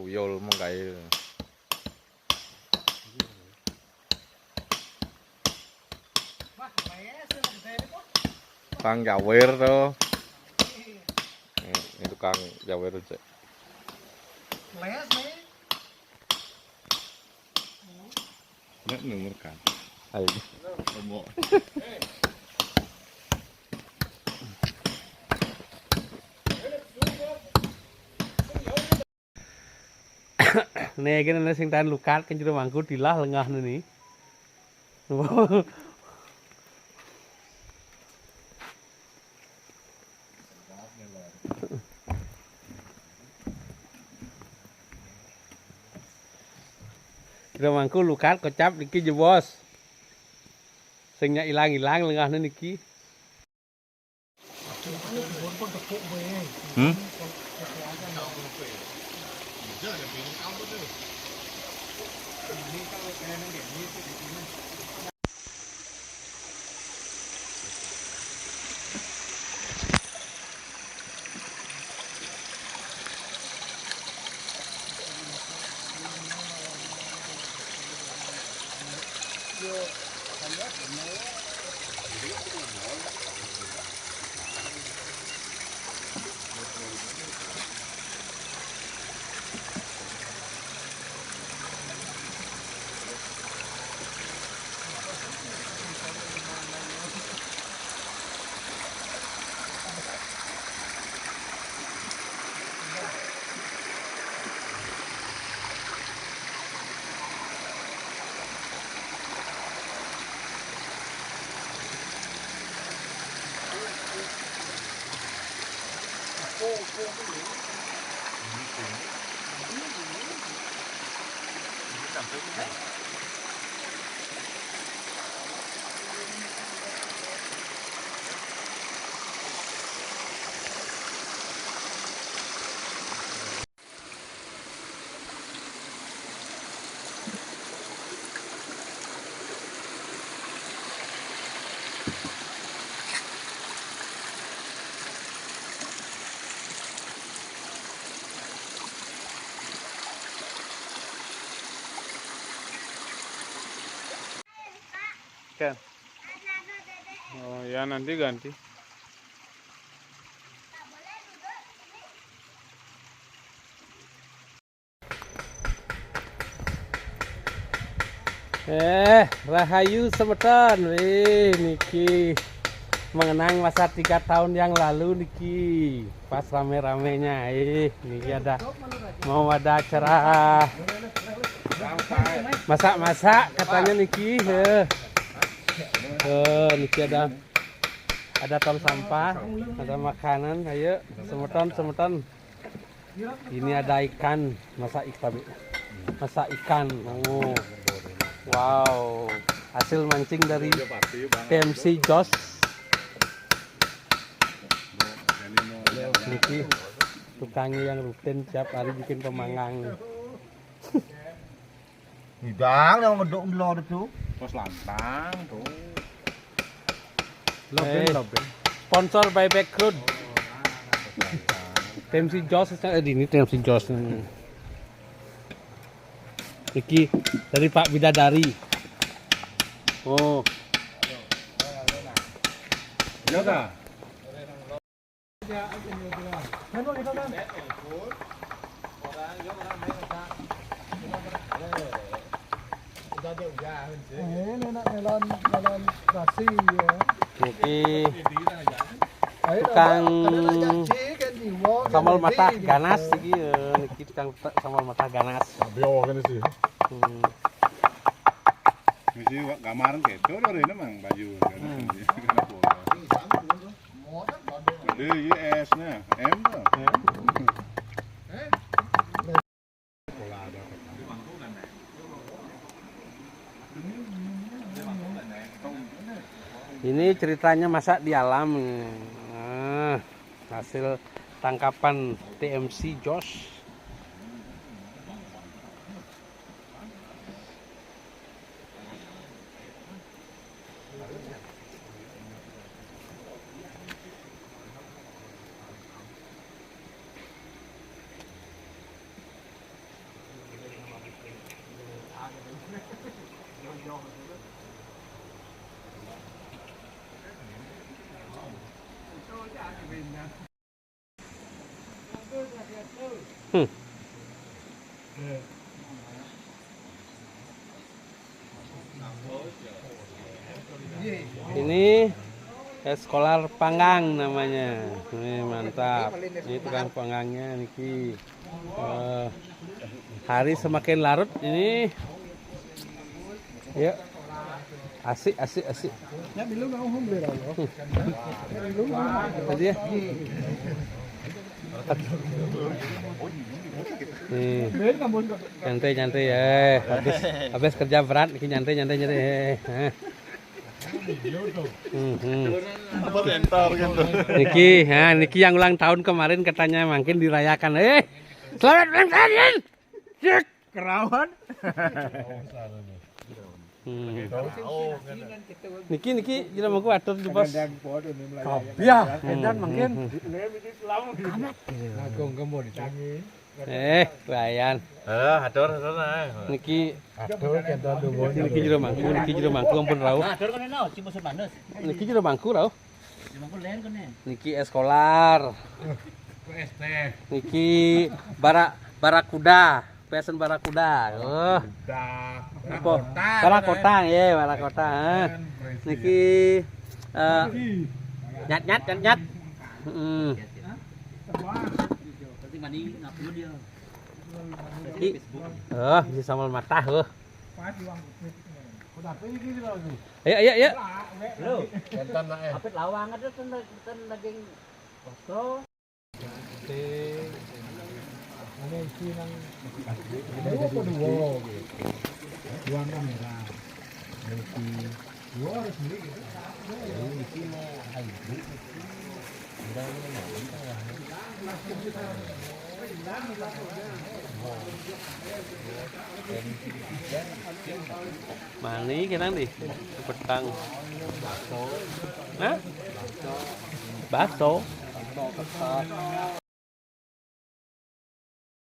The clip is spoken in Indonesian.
tuyul mong kae. Tukang jawer tuh. Ini tukang jawer aja. Les nih. Nggak nomor kan. Ayo. Ngomong. Nih kan sing tahan lukat kan jero mangku dilah lengah nih. Jero mangku lukat kocap niki jebos. Sing ilang-ilang lengah niki. Kan. Oh ya nanti ganti. Rahayu semeton, niki mengenang masa 3 tahun yang lalu niki pas rame-ramenya, niki mau ada acara masak-masak katanya niki, niki ada tong sampah, ada makanan, ayo semeton. Ini ada ikan, masak ikan, oh. Wow, hasil mancing dari TMC Josh. Niki tukangnya yang rutin tiap hari bikin pemangang. Hidang yang ngeduk lo itu. Pos lantang tuh. Loben. Sponsor by Background. TMC Josh, ini TMC Josh. Niki dari Pak Bidadari. Oh. Iya. Niki tukang sambal mata ganas niki tukang sambal mata ganas. Bio kan sih. Mesti kamaran gitu dari memang baju. Gede esnya, M tuh. Ini ceritanya masak di alam. Hasil tangkapan TMC Josh. Ini Eskolar panggang namanya. Ini mantap. Ini tukang panggangnya Niki. Hari semakin larut ini. Ya. Asik. Ya belum mau humble loh. Tadi ya. Nih. Nyantai ya. Habis kerja berat Niki nyantai. Niki yang ulang tahun kemarin katanya makin dirayakan. Selamat ulang tahun. Cek Kerawan. Niki jira mangku atur di bos. Ya, edan mungkin. Agung kemo ditangi. Bayan. Atur nah. Niki Aduh, kentan dulu. Niki jero mangku ampun rauh. Atur kan no, cuma sebandes. Niki jero mangku rauh. Cuma ku len kan. Niki Eskolar. ST. Niki Barakuda. Pesen Barakuda. Barakota ya, Barakota. Niki nyat. Berarti mani ngupload dia. Niki. Bisa sambal mata Ayo. Lho, Kentan nak apit lawang ada ten daging bostro. Ada isi nang dua kedua. Dua kamera. Isi dua harus beli gitu. Isi mau hybrid. Mani kita nih petang. Hah? Bakso.